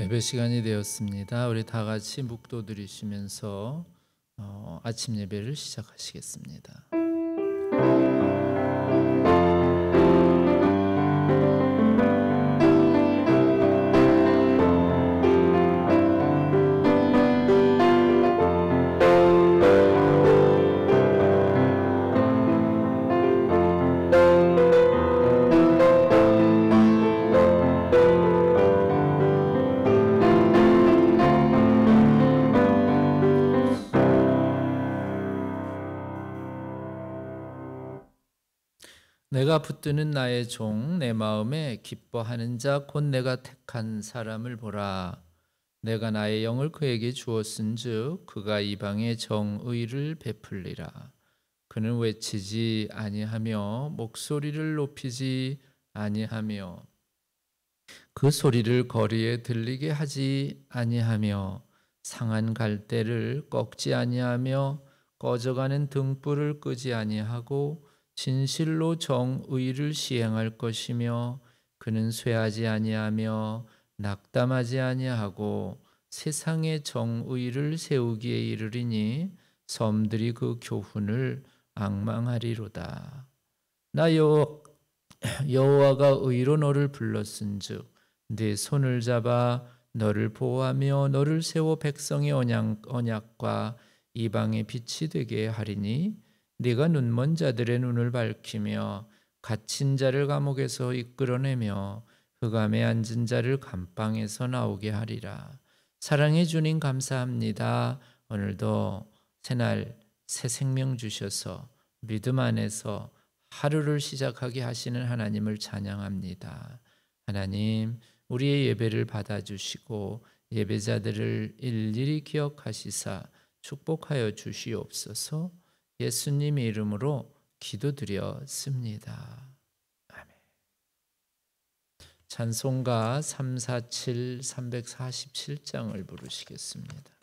예배 시간이 되었습니다. 우리 다 같이 묵도 드리시면서 아침 예배를 시작하시겠습니다. 내가 붙드는 나의 종, 내 마음에 기뻐하는 자, 곧 내가 택한 사람을 보라. 내가 나의 영을 그에게 주었은즉 그가 이방에 정의를 베풀리라. 그는 외치지 아니하며 목소리를 높이지 아니하며 그 소리를 거리에 들리게 하지 아니하며 상한 갈대를 꺾지 아니하며 꺼져가는 등불을 끄지 아니하고 진실로 정의를 시행할 것이며 그는 쇠하지 아니하며 낙담하지 아니하고 세상에 정의를 세우기에 이르리니 섬들이 그 교훈을 앙망하리로다. 나 여호와가 의로 너를 불렀은즉 네 손을 잡아 너를 보호하며 너를 세워 백성의 언약과 이방의 빛이 되게 하리니 네가 눈먼 자들의 눈을 밝히며 갇힌 자를 감옥에서 이끌어내며 흑암에 앉은 자를 감방에서 나오게 하리라. 사랑의 주님 감사합니다. 오늘도 새날 새 생명 주셔서 믿음 안에서 하루를 시작하게 하시는 하나님을 찬양합니다. 하나님, 우리의 예배를 받아주시고 예배자들을 일일이 기억하시사 축복하여 주시옵소서. 예수님의 이름으로 기도드렸습니다. 아멘. 찬송가 347, 347장을 부르시겠습니다.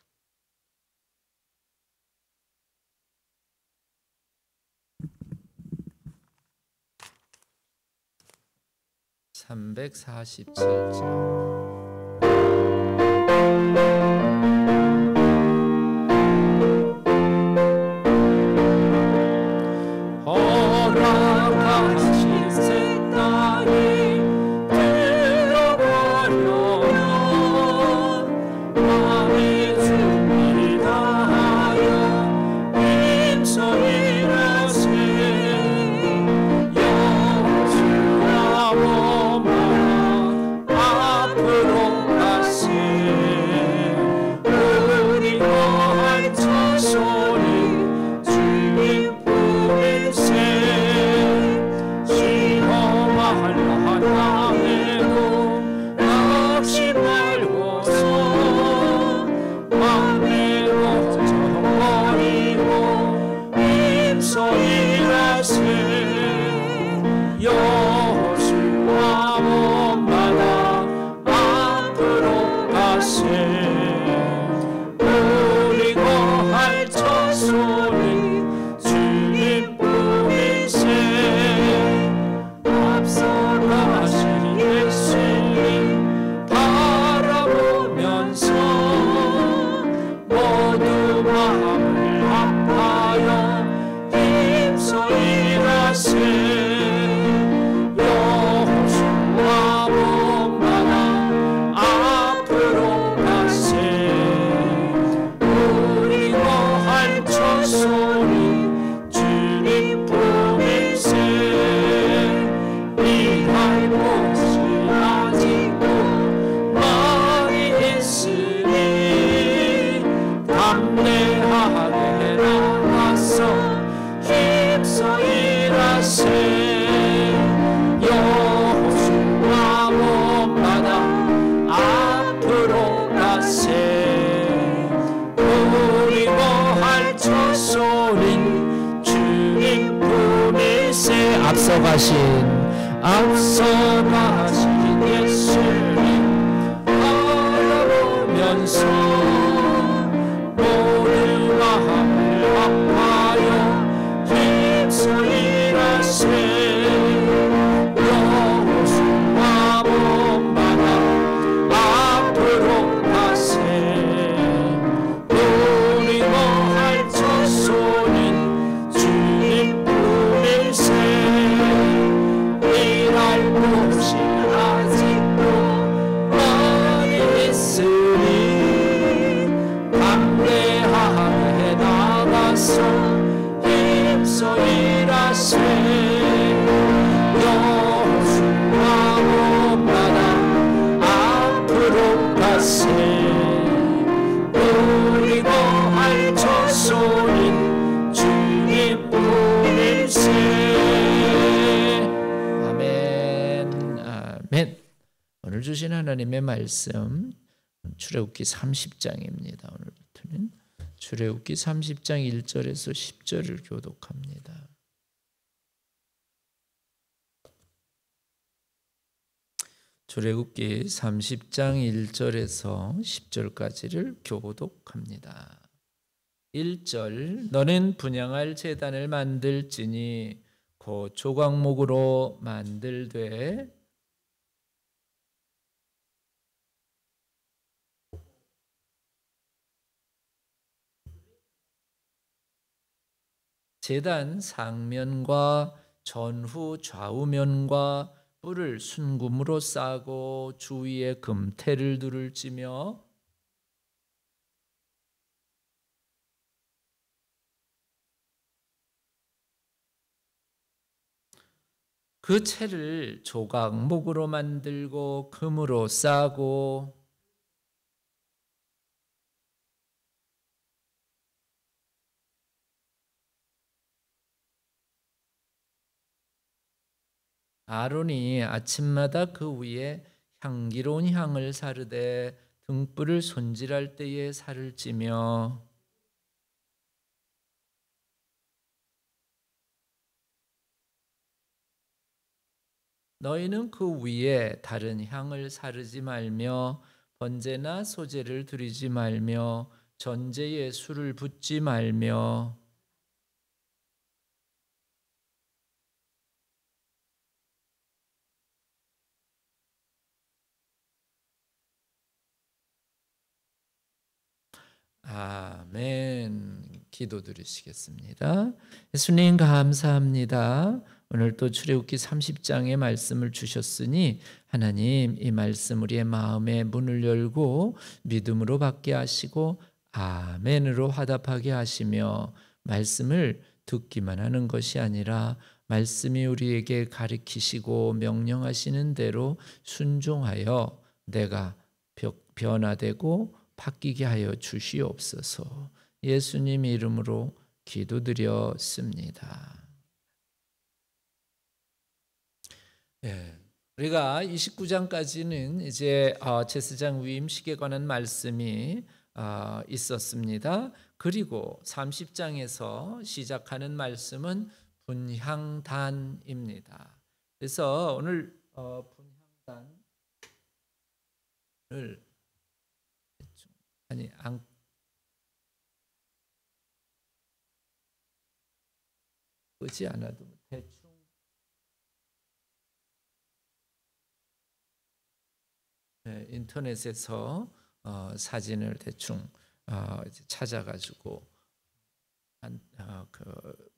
앞서가신 예수님 바라보면서 모든 마음을 아파요 힘써 일하세 여호수아 몸마다 앞으로 하면서 일하세 여호수아 온마다 앞으로 가세 그리고 할 조소인 주님 보낼세. 아멘. 아멘. 오늘 주신 하나님의 말씀 출애굽기 30장입니다. 오늘부터는 출애굽기 30장 1절에서 10절을 교독합니다. 출애굽기 30장 1절에서 10절까지를 교독합니다. 1절 너는 분향할 제단을 만들지니 곧 조각목으로 만들되 제단 상면과 전후 좌우면과 뿔을 순금으로 싸고 주위에 금태를 두를지며 그 채를 조각목으로 만들고 금으로 싸고 아론이 아침마다 그 위에 향기로운 향을 사르되 등불을 손질할 때에 살을 찌며 너희는 그 위에 다른 향을 사르지 말며 번제나 소제를 드리지 말며 전제에 술을 붓지 말며 아멘. 기도드리시겠습니다. 예수님 감사합니다. 오늘 또 출애굽기 30장의 말씀을 주셨으니 하나님 이 말씀 우리의 마음의 문을 열고 믿음으로 받게 하시고 아멘으로 화답하게 하시며 말씀을 듣기만 하는 것이 아니라 말씀이 우리에게 가르치시고 명령하시는 대로 순종하여 내가 변화되고 바뀌게 하여 주시옵소서. 예수님 이름으로 기도드렸습니다. 우리가 29장까지는 이제 제사장 위임식에 관한 말씀이 있었습니다. 그리고 30장에서 시작하는 말씀은 분향단입니다. 그래서 오늘 분향단을 보지 않아도 대충 인터넷에서 사진을 대충 찾아가지고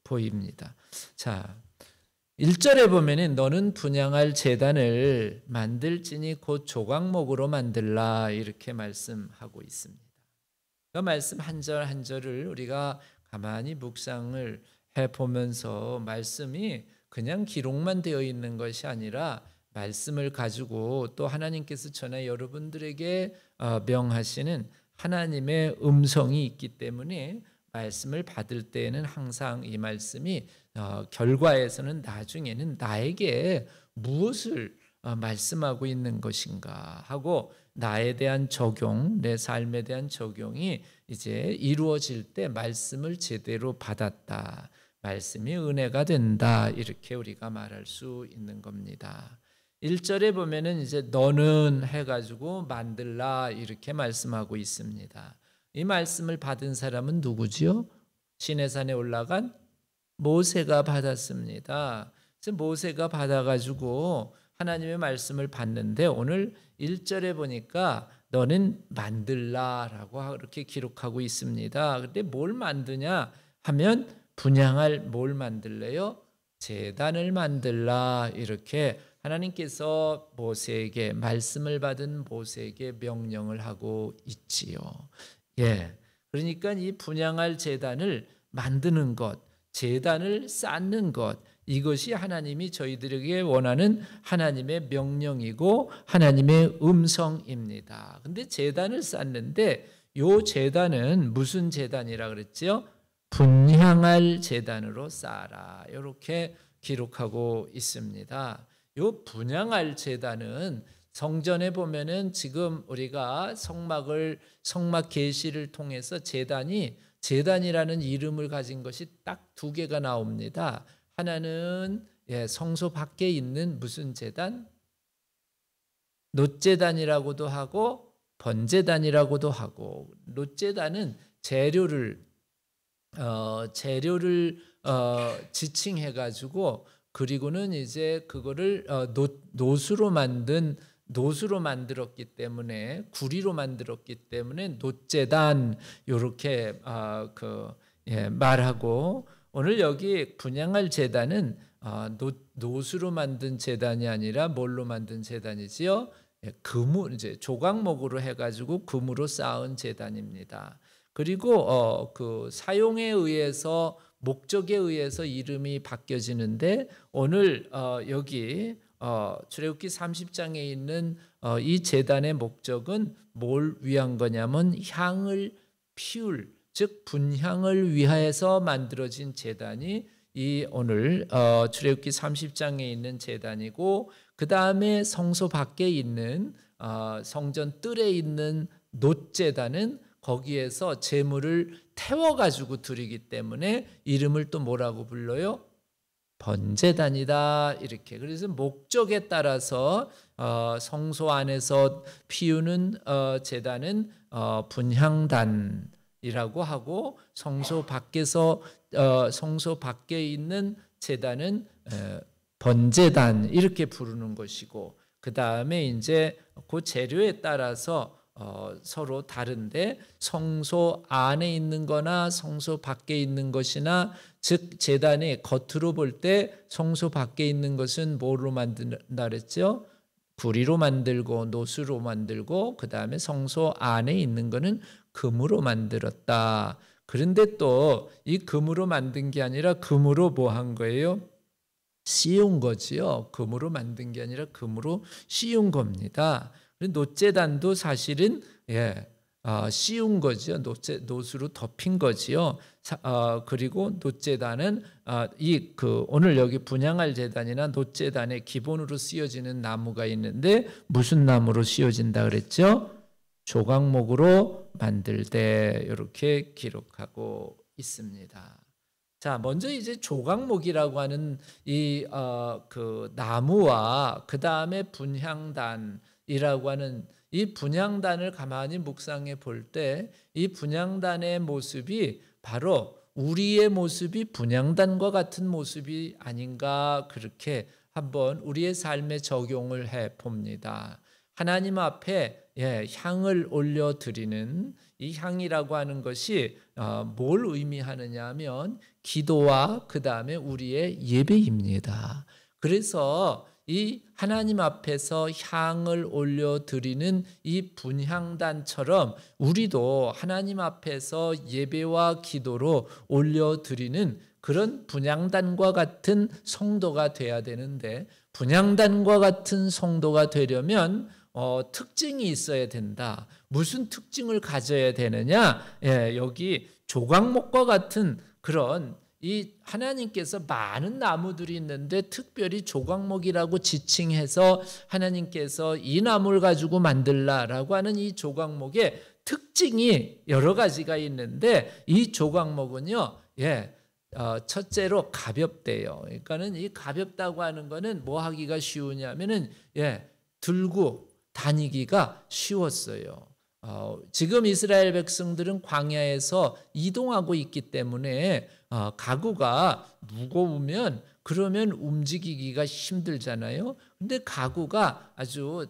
보입니다. 자, 1절에 보면은 너는 분향할 제단을 만들지니 곧 조각목으로 만들라 이렇게 말씀하고 있습니다. 그 말씀 한 절 한 절을 우리가 가만히 묵상을 해보면서 말씀이 그냥 기록만 되어 있는 것이 아니라 말씀을 가지고 또 하나님께서 전에 여러분들에게 명하시는 하나님의 음성이 있기 때문에 말씀을 받을 때에는 항상 이 말씀이 결과에서는 나중에는 나에게 무엇을 말씀하고 있는 것인가 하고 나에 대한 적용, 내 삶에 대한 적용이 이제 이루어질 때 말씀을 제대로 받았다. 말씀이 은혜가 된다. 이렇게 우리가 말할 수 있는 겁니다. 1절에 보면은 이제 너는 해가지고 만들라 이렇게 말씀하고 있습니다. 이 말씀을 받은 사람은 누구지요? 시내산에 올라간 모세가 받았습니다. 그래서 모세가 받아가지고 하나님의 말씀을 받는데 오늘 1절에 보니까 너는 만들라라고 이렇게 기록하고 있습니다. 근데 뭘 만드냐 하면 분향할 뭘 만들래요? 제단을 만들라 이렇게 하나님께서 모세에게 말씀을 받은 모세에게 명령을 하고 있지요. 그러니까 이 분향할 제단을 만드는 것, 제단을 쌓는 것, 이것이 하나님이 저희들에게 원하는 하나님의 명령이고 하나님의 음성입니다. 근데 제단을 쌓는데 요 제단은 무슨 제단이라 그랬죠? 분향할 제단으로 쌓아라, 이렇게 기록하고 있습니다. 요 분향할 제단은 성전에 보면은 지금 우리가 성막 계시를 통해서 제단이라는 이름을 가진 것이 딱 두 개가 나옵니다. 하나는 성소 밖에 있는 무슨 제단? 놋제단이라고도 하고 번제단이라고도 하고, 놋제단은 재료를 지칭해 가지고, 그리고는 이제 그거를 놋으로 만들었기 때문에, 구리로 만들었기 때문에 놋제단 이렇게 말하고, 오늘 여기 분향할 제단은 놋으로 만든 제단이 아니라 뭘로 만든 제단이지요? 이제 조각목으로 해가지고 금으로 쌓은 제단입니다. 그리고 그 사용에 의해서, 목적에 의해서 이름이 바뀌어지는데, 오늘 여기 출애굽기 30장에 있는 이 제단의 목적은 뭘 위한 거냐면 향을 피울, 즉 분향을 위하여서 만들어진 제단이 이 오늘 출애굽기 30장에 있는 제단이고, 그 다음에 성소 밖에 있는 성전 뜰에 있는 놋제단은 거기에서 제물을 태워가지고 드리기 때문에 이름을 또 뭐라고 불러요? 번제단이다, 이렇게. 그래서 목적에 따라서 성소 안에서 피우는 제단은 분향단이라고 하고, 성소 밖에 있는 제단은 번제단, 이렇게 부르는 것이고, 그 다음에 이제 그 재료에 따라서 서로 다른데, 성소 안에 있는 거나 성소 밖에 있는 것이나, 즉 제단의 겉으로 볼 때 성소 밖에 있는 것은 뭐로 만든다 그랬죠? 구리로 만들고 놋으로 만들고, 그 다음에 성소 안에 있는 거는 금으로 만들었다. 그런데 또 이 금으로 만든 게 아니라 금으로 뭐 한 거예요? 씌운 거지요. 금으로 만든 게 아니라 금으로 씌운 겁니다. 놋제단도 사실은 씌운 거지요. 놋으로 덮인 거지요. 그리고 놋제단은 오늘 여기 분향할 제단이나 놋제단에 기본으로 씌워지는 나무가 있는데, 무슨 나무로 씌워진다 그랬죠? 조각목으로 만들 때, 이렇게 기록하고 있습니다. 자, 먼저 이제 조각목이라고 하는 그 나무와, 그 다음에 분향단이라고 하는 이 분향단을 가만히 묵상해 볼 때, 이 분향단의 모습이 바로 우리의 모습이 분향단과 같은 모습이 아닌가, 그렇게 한번 우리의 삶에 적용을 해 봅니다. 하나님 앞에 향을 올려드리는 이 향이라고 하는 것이 뭘 의미하느냐 하면 기도와 그 다음에 우리의 예배입니다. 그래서 이 하나님 앞에서 향을 올려드리는 이 분향단처럼 우리도 하나님 앞에서 예배와 기도로 올려드리는 그런 분향단과 같은 성도가 돼야 되는데, 분향단과 같은 성도가 되려면 특징이 있어야 된다. 무슨 특징을 가져야 되느냐? 여기 조각목과 같은 그런, 이 하나님께서 많은 나무들이 있는데 특별히 조각목이라고 지칭해서 하나님께서 이 나무를 가지고 만들라라고 하는 이 조각목의 특징이 여러 가지가 있는데, 이 조각목은요, 첫째로 가볍대요. 그러니까는 이 가볍다고 하는 거는 뭐 하기가 쉬우냐면은 들고 다니기가 쉬웠어요. 지금 이스라엘 백성들은 광야에서 이동하고 있기 때문에 가구가 무거우면 그러면 움직이기가 힘들잖아요. 근데 가구가 아주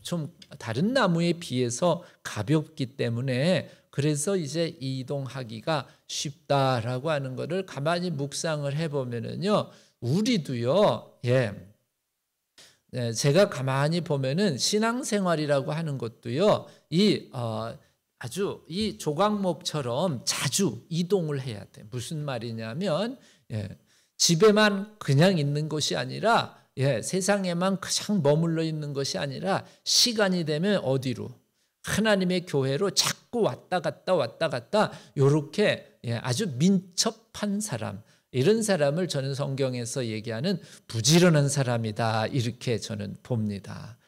좀 다른 나무에 비해서 가볍기 때문에, 그래서 이제 이동하기가 쉽다라고 하는 것을 가만히 묵상을 해보면은요, 우리도요, 제가 가만히 보면은 신앙생활이라고 하는 것도요, 아주 이 조각목처럼 자주 이동을 해야 돼. 무슨 말이냐면 집에만 그냥 있는 것이 아니라 세상에만 그냥 머물러 있는 것이 아니라 시간이 되면 어디로? 하나님의 교회로 자꾸 왔다 갔다 이렇게 아주 민첩한 사람, 이런 사람을 저는 성경에서 얘기하는 부지런한 사람이다 이렇게 저는 봅니다.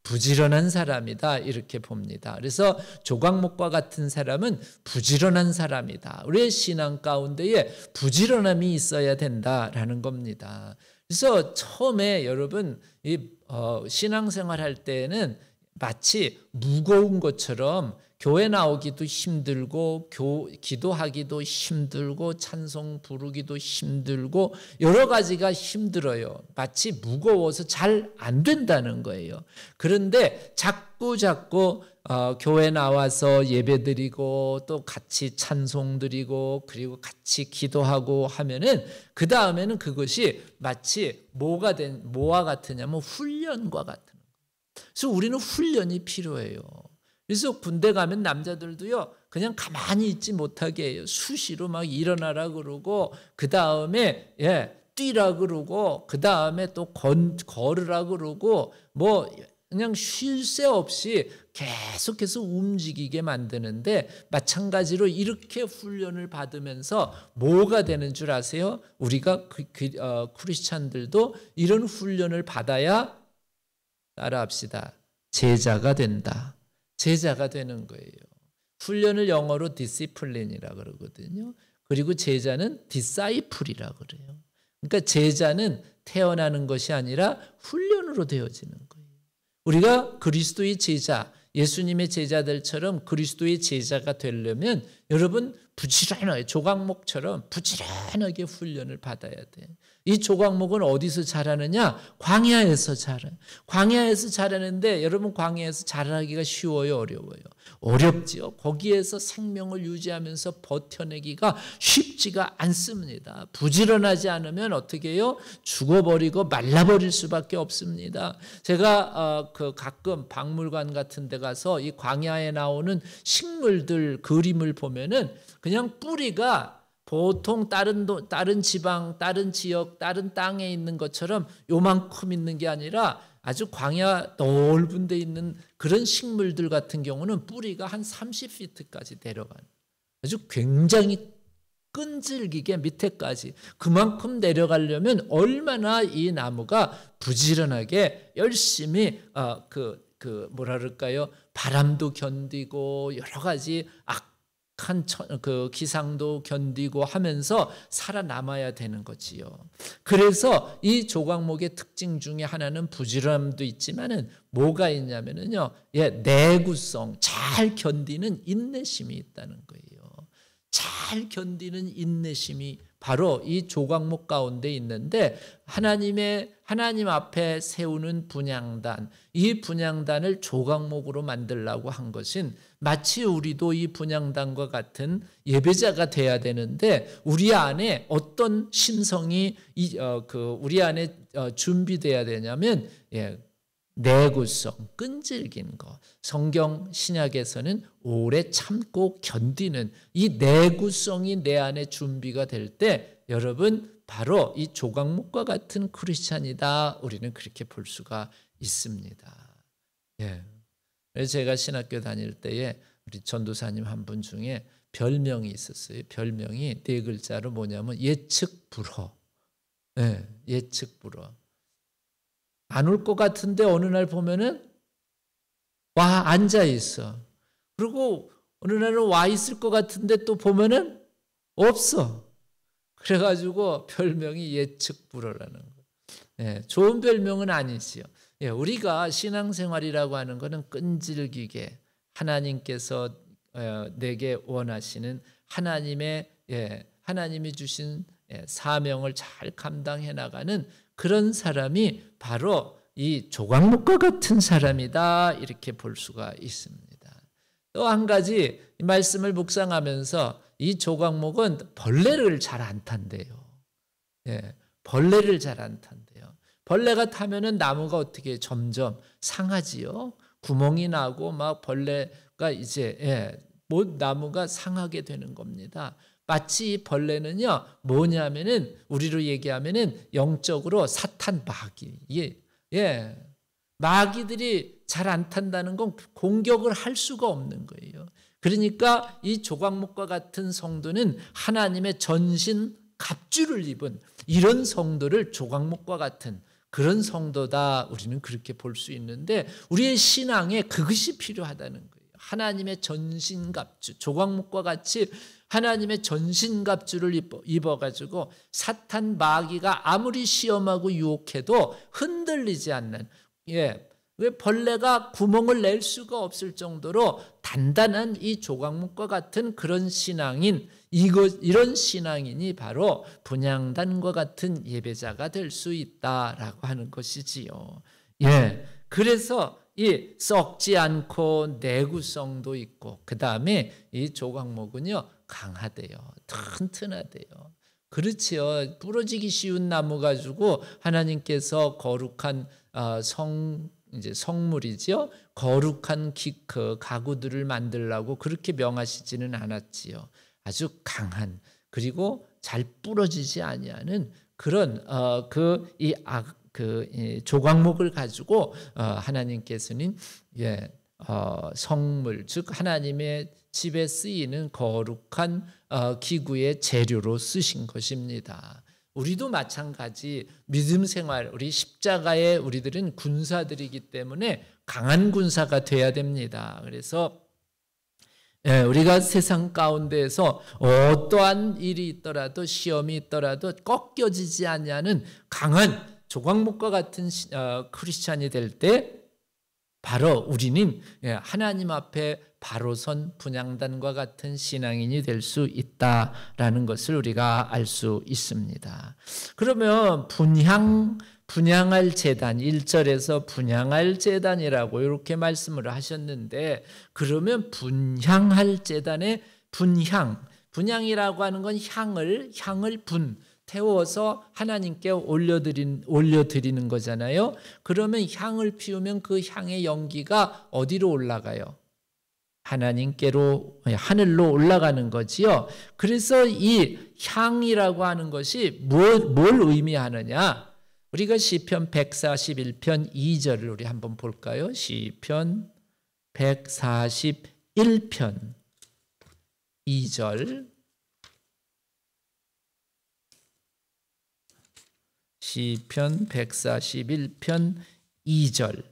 부지런한 사람이다 이렇게 봅니다. 그래서 조각목과 같은 사람은 부지런한 사람이다. 우리의 신앙 가운데에 부지런함이 있어야 된다라는 겁니다. 그래서 처음에 여러분 신앙생활 할 때는 마치 무거운 것처럼 교회 나오기도 힘들고 기도하기도 힘들고 찬송 부르기도 힘들고 여러 가지가 힘들어요. 마치 무거워서 잘 안 된다는 거예요. 그런데 자꾸 교회 나와서 예배드리고 또 같이 찬송 드리고 그리고 같이 기도하고 하면은 그 다음에는 그것이 마치 뭐와 같으냐면 훈련과 같은 거예요. 그래서 우리는 훈련이 필요해요. 그래서 군대 가면 남자들도요 그냥 가만히 있지 못하게 해요. 수시로 막 일어나라 그러고 그 다음에 뛰라 그러고 그 다음에 또 걸으라 그러고 뭐 그냥 쉴 새 없이 계속해서 움직이게 만드는데 마찬가지로 이렇게 훈련을 받으면서 뭐가 되는 줄 아세요? 우리가 크리스찬들도 이런 훈련을 받아야 따라합시다. 제자가 된다. 제자가 되는 거예요. 훈련을 영어로 디시플린이라고 그러거든요. 그리고 제자는 디사이플이라고 그래요. 그러니까 제자는 태어나는 것이 아니라 훈련으로 되어지는 거예요. 우리가 그리스도의 제자, 예수님의 제자들처럼 그리스도의 제자가 되려면 여러분 부지런하게 조각목처럼 부지런하게 훈련을 받아야 돼. 이 조각목은 어디서 자라느냐? 광야에서 자라요. 광야에서 자라는데 여러분 광야에서 자라기가 쉬워요, 어려워요? 어렵지요. 거기에서 생명을 유지하면서 버텨내기가 쉽지가 않습니다. 부지런하지 않으면 어떻게 해요? 죽어버리고 말라버릴 수밖에 없습니다. 제가 가끔 박물관 같은 데 가서 이 광야에 나오는 식물들 그림을 보면은 그냥 뿌리가 보통 다른 지방, 다른 지역, 다른 땅에 있는 것처럼 요만큼 있는 게 아니라 아주 광야 넓은 데 있는 그런 식물들 같은 경우는 뿌리가 한 30피트까지 내려가는 아주 굉장히 끈질기게 밑에까지 그만큼 내려가려면 얼마나 이 나무가 부지런하게 열심히 뭐라 그럴까요? 바람도 견디고 여러 가지 악한 기상도 견디고 하면서 살아남아야 되는 거지요. 그래서 이 조각목의 특징 중에 하나는 부지런함도 있지만은 뭐가 있냐면은요, 내구성, 잘 견디는 인내심이 있다는 거예요. 잘 견디는 인내심이 바로 이 조각목 가운데 있는데 하나님 앞에 세우는 분향단, 이 분향단을 조각목으로 만들려고 한 것은 마치 우리도 이 분향단과 같은 예배자가 돼야 되는데 우리 안에 어떤 심성이 우리 안에 준비돼야 되냐면 내구성, 끈질긴 거. 성경 신약에서는 오래 참고 견디는 이 내구성이 내 안에 준비가 될 때 여러분 바로 이 조각목과 같은 크리스찬이다. 우리는 그렇게 볼 수가 있습니다. 그래서 제가 신학교 다닐 때에 우리 전도사님 한 분 중에 별명이 있었어요. 별명이 네 글자로 뭐냐면 예측불허. 예측불허. 안 올 것 같은데 어느 날 보면은 와 앉아 있어. 그리고 어느 날은 와 있을 것 같은데 또 보면은 없어. 그래가지고 별명이 예측불허라는 거. 좋은 별명은 아니지요. 우리가 신앙생활이라고 하는 것은 끈질기게 하나님께서 내게 원하시는 하나님이 주신 사명을 잘 감당해 나가는 그런 사람이 바로 이 조각목과 같은 사람이다. 이렇게 볼 수가 있습니다. 또 한 가지 이 말씀을 묵상하면서 이 조각목은 벌레를 잘 안 탄대요. 벌레를 잘 안 탄대요. 벌레가 타면은 나무가 어떻게 점점 상하지요. 구멍이 나고 막 벌레가 이제 못 나무가 상하게 되는 겁니다. 마치 이 벌레는요 뭐냐면은 우리로 얘기하면은 영적으로 사탄 마귀. 마귀들이 잘 안 탄다는 건 공격을 할 수가 없는 거예요. 그러니까 이 조각목과 같은 성도는 하나님의 전신 갑주를 입은 이런 성도를 조각목과 같은 그런 성도다. 우리는 그렇게 볼 수 있는데 우리의 신앙에 그것이 필요하다는 거예요. 하나님의 전신갑주, 조각목과 같이 하나님의 전신갑주를 입어가지고 사탄 마귀가 아무리 시험하고 유혹해도 흔들리지 않는, 왜 벌레가 구멍을 낼 수가 없을 정도로 단단한 이 조각목과 같은 그런 신앙인, 이런 신앙인이 바로 분향단과 같은 예배자가 될 수 있다라고 하는 것이지요. 그래서 이 썩지 않고 내구성도 있고, 그 다음에 이 조각목은요 강하대요. 튼튼하대요. 그렇지요. 부러지기 쉬운 나무 가지고 하나님께서 거룩한 성물이지요. 거룩한 그 가구들을 만들라고 그렇게 명하시지는 않았지요. 아주 강한, 그리고 잘 부러지지 아니하는 그런 이 조각목을 가지고 하나님께서는 성물, 즉 하나님의 집에 쓰이는 거룩한 기구의 재료로 쓰신 것입니다. 우리도 마찬가지 믿음 생활, 우리 십자가의 우리들은 군사들이기 때문에 강한 군사가 돼야 됩니다. 그래서 우리가 세상 가운데에서 어떠한 일이 있더라도, 시험이 있더라도 꺾여지지 않냐는 강한 조각목과 같은 크리스찬이 될 때 바로 우리는 하나님 앞에 바로 선 분향단과 같은 신앙인이 될 수 있다라는 것을 우리가 알 수 있습니다. 그러면 분향할 제단, 1절에서 분향할 제단이라고 이렇게 말씀을 하셨는데, 그러면 분향할 제단의 분향이라고 하는 건 향을 태워서 하나님께 올려드리는 거잖아요. 그러면 향을 피우면 그 향의 연기가 어디로 올라가요? 하나님께로, 하늘로 올라가는 거지요. 그래서 이 향이라고 하는 것이 뭘 의미하느냐? 우리가 시편 141편 2절을 우리 한번 볼까요? 시편 141편 2절. 시편 141편 2절.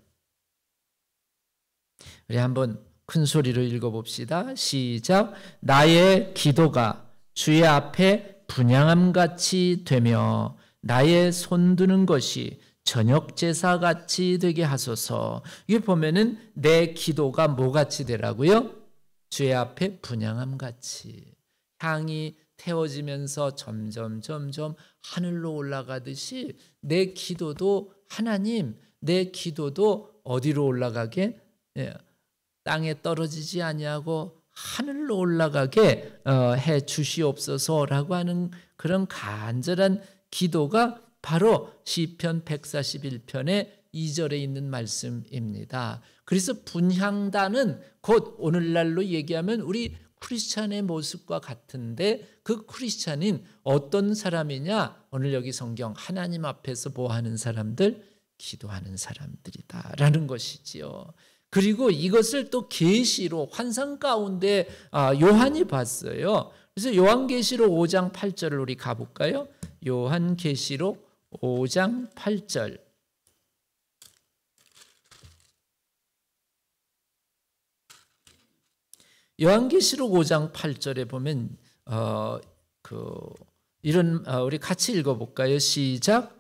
우리 한번 큰 소리로 읽어봅시다. 시작. 나의 기도가 주의 앞에 분향함같이 되며 나의 손드는 것이 저녁 제사같이 되게 하소서. 이게 보면은 내 기도가 뭐같이 되라고요? 주의 앞에 분향함같이, 향이 태워지면서 점점 하늘로 올라가듯이 내 기도도, 하나님, 내 기도도 어디로 올라가게? 땅에 떨어지지 아니하고 하늘로 올라가게 해 주시옵소서라고 하는 그런 간절한 기도가 바로 시편 141편의 2절에 있는 말씀입니다. 그래서 분향단은 곧 오늘날로 얘기하면 우리 크리스찬의 모습과 같은데, 그 크리스찬인 어떤 사람이냐? 오늘 여기 성경 하나님 앞에서 뭐 하는 사람들? 기도하는 사람들이다라는 것이지요. 그리고 이것을 또 계시로 환상 가운데 요한이 봤어요. 그래서 요한계시록 5장 8절을 우리 가볼까요? 요한계시록 5장 8절. 요한계시록 5장 8절에 보면 우리 같이 읽어볼까요? 시작.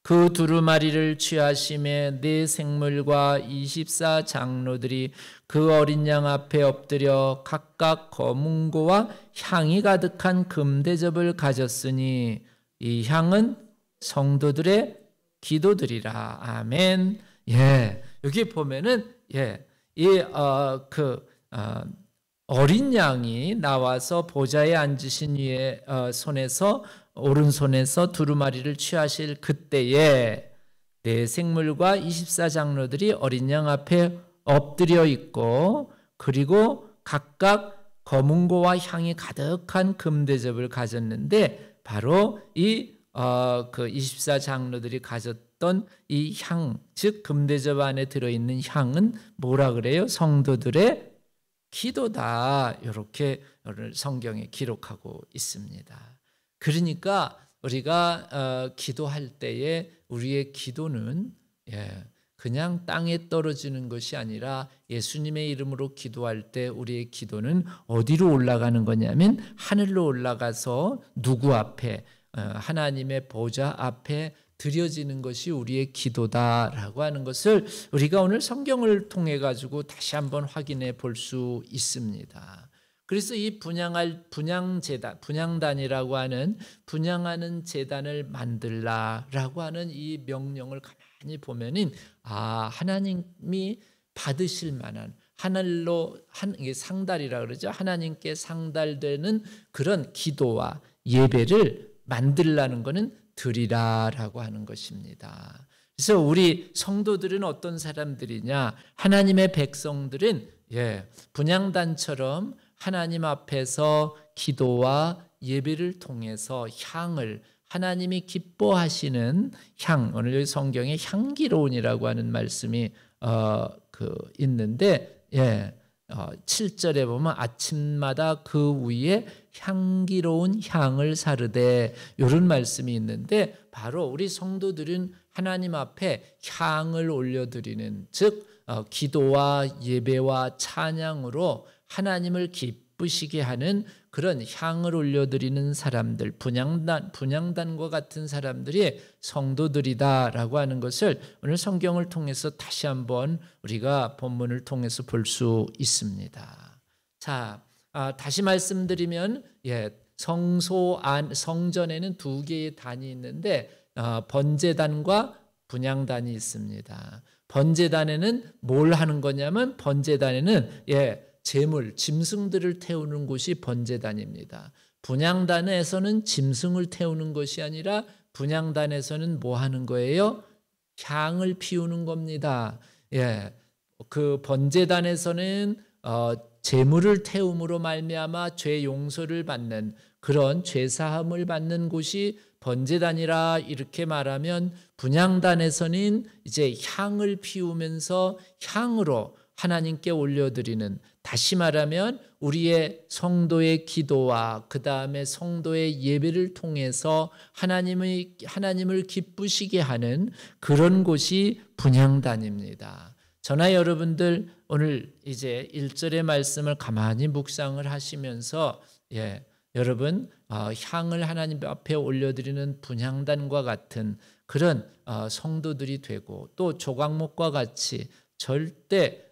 그 두루마리를 취하심에 네 생물과 24장로들이 그 어린 양 앞에 엎드려 각각 검은고와 향이 가득한 금대접을 가졌으니 이 향은 성도들의 기도들이라. 아멘. 여기 보면은 어린 양이 나와서 보좌에 앉으신 이의 손에서, 오른손에서 두루마리를 취하실 그때에 네 생물과 24장로들이 어린 양 앞에 엎드려 있고 그리고 각각 검은고와 향이 가득한 금대접을 가졌는데 바로 그 24장로들이 가졌던 이 향, 즉 금대접 안에 들어있는 향은 뭐라 그래요? 성도들의 기도다. 이렇게 성경에 기록하고 있습니다. 그러니까 우리가 기도할 때에 우리의 기도는 그냥 땅에 떨어지는 것이 아니라 예수님의 이름으로 기도할 때 우리의 기도는 어디로 올라가는 거냐면 하늘로 올라가서 누구 앞에 하나님의 보좌 앞에 드려지는 것이 우리의 기도다라고 하는 것을 우리가 오늘 성경을 통해 가지고 다시 한번 확인해 볼 수 있습니다. 그래서 이 분향단이라고 하는 분향하는 제단을 만들라라고 하는 이 명령을 가만히 보면은 하나님이 받으실 만한 하늘로 상달이라 그러죠. 하나님께 상달되는 그런 기도와 예배를 만들라는 것은 드리라라고 하는 것입니다. 그래서 우리 성도들은 어떤 사람들이냐? 하나님의 백성들은 분향단처럼 하나님 앞에서 기도와 예배를 통해서 향을 하나님이 기뻐하시는 향, 오늘 여기 성경에 향기로운이라고 하는 말씀이 있는데 7절에 보면 아침마다 그 위에 향기로운 향을 사르되 이런 말씀이 있는데 바로 우리 성도들은 하나님 앞에 향을 올려드리는 즉 기도와 예배와 찬양으로 하나님을 기쁘시게 하는 그런 향을 올려드리는 사람들, 분향단과 같은 사람들이 성도들이다라고 하는 것을 오늘 성경을 통해서 다시 한번 우리가 본문을 통해서 볼 수 있습니다. 자, 다시 말씀드리면 성전에는 두 개의 단이 있는데 번제단과 분향단이 있습니다. 번제단에는 뭘 하는 거냐면 번제단에는 제물, 짐승들을 태우는 곳이 번제단입니다. 분향단에서는 짐승을 태우는 것이 아니라 분향단에서는 뭐 하는 거예요? 향을 피우는 겁니다. 그 번제단에서는 제물을 태움으로 말미암아 죄 용서를 받는 그런 죄 사함을 받는 곳이 번제단이라 이렇게 말하면 분향단에서는 이제 향을 피우면서 향으로 하나님께 올려드리는 다시 말하면 우리의 성도의 기도와 그 다음에 성도의 예배를 통해서 하나님을 기쁘시게 하는 그런 곳이 분향단입니다. 저나 여러분들 오늘 이제 1절의 말씀을 가만히 묵상을 하시면서 여러분 향을 하나님 앞에 올려드리는 분향단과 같은 그런 성도들이 되고 또 조각목과 같이 절대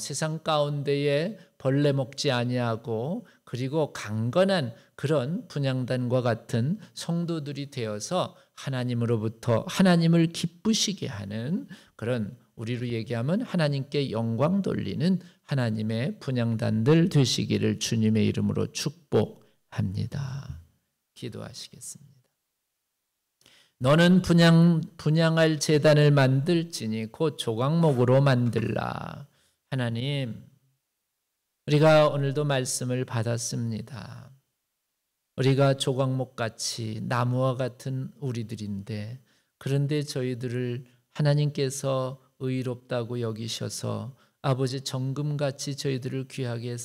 세상 가운데에 벌레 먹지 아니하고 그리고 강건한 그런 분향단과 같은 성도들이 되어서 하나님으로부터 하나님을 기쁘시게 하는 그런 우리로 얘기하면 하나님께 영광 돌리는 하나님의 분향단들 되시기를 주님의 이름으로 축복합니다. 기도하시겠습니다. 너는 분향할 제단을 만들지니 곧 조각목으로 만들라. 하나님, 우리가 오늘도 말씀을 받았습니다. 우리가 조각목같이 나무와 같은 우리들인데 그런데 저희들을 하나님께서 의롭다고 여기셔서 아버지 정금같이 저희들을 귀하게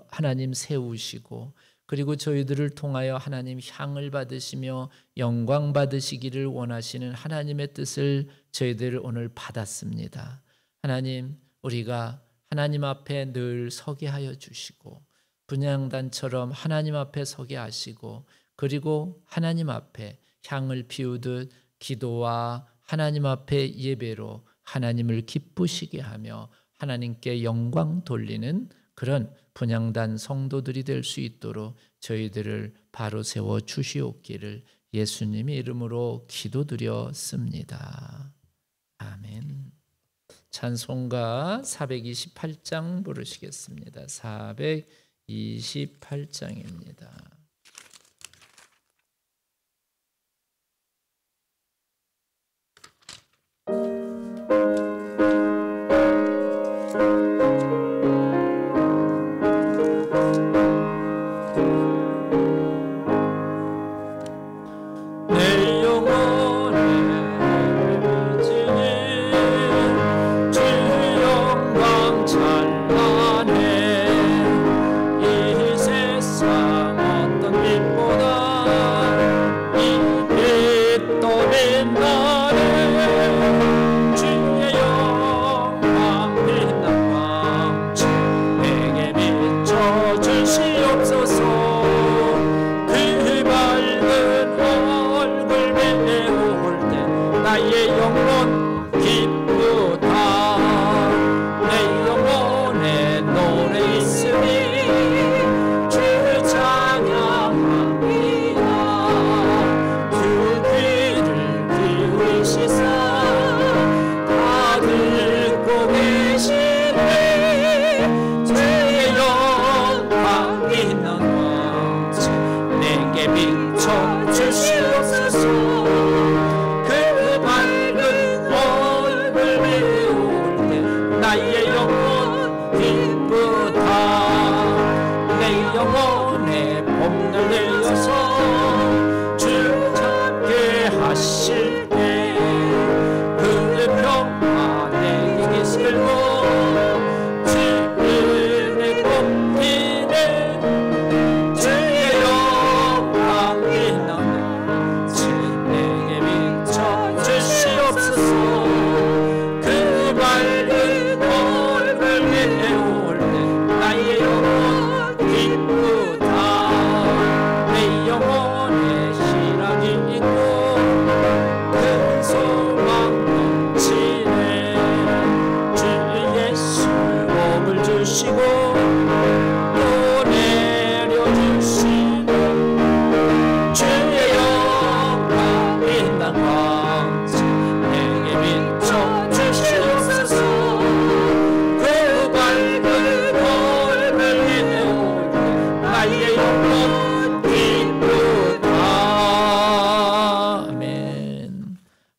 하나님 세우시고 그리고 저희들을 통하여 하나님 향을 받으시며 영광 받으시기를 원하시는 하나님의 뜻을 저희들 오늘 받았습니다. 하나님, 우리가 하나님 앞에 늘 서게 하여 주시고 분향단처럼 하나님 앞에 서게 하시고 그리고 하나님 앞에 향을 피우듯 기도와 하나님 앞에 예배로 하나님을 기쁘시게 하며 하나님께 영광 돌리는 그런 분향단 성도들이 될 수 있도록 저희들을 바로 세워 주시옵기를 예수님의 이름으로 기도드렸습니다. 아멘. 찬송가 428장 부르시겠습니다. 428장입니다.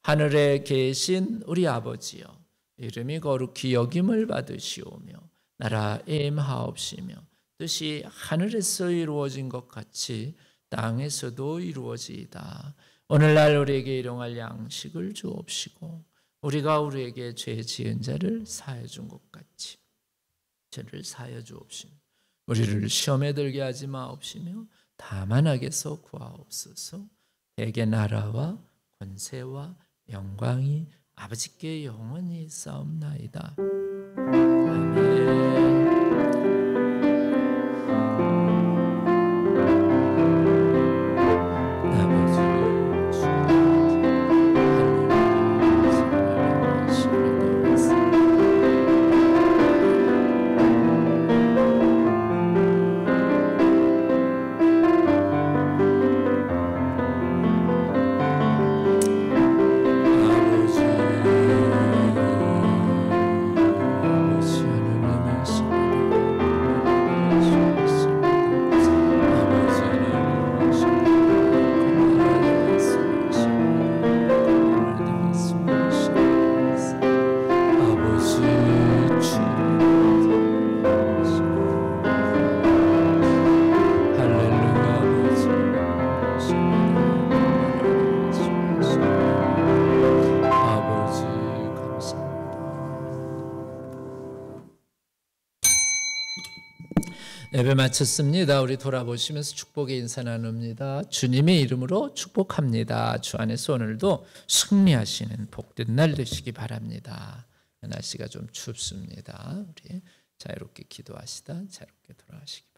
하늘에 계신 우리 아버지여, 이름이 거룩히 여김을 받으시오며 나라 임하옵시며 뜻이 하늘에서 이루어진 것 같이 땅에서도 이루어지이다. 오늘날 우리에게 일용할 양식을 주옵시고 우리가 우리에게 죄 지은 자를 사하여 준 것 같이 죄를 사하여 주옵시며 우리를 시험에 들게 하지 마옵시며 다만 악에서 구하옵소서. 대개 나라와 권세와 영광이 아버지께 영원히 싸움나이다. 아멘. 예배 마쳤습니다. 우리 돌아보시면서 축복의 인사 나눕니다. 주님의 이름으로 축복합니다. 주 안에서 오늘도 승리하시는 복된 날 되시기 바랍니다. 날씨가 좀 춥습니다. 우리 자유롭게 기도하시다 자유롭게 돌아가시기 바랍니다.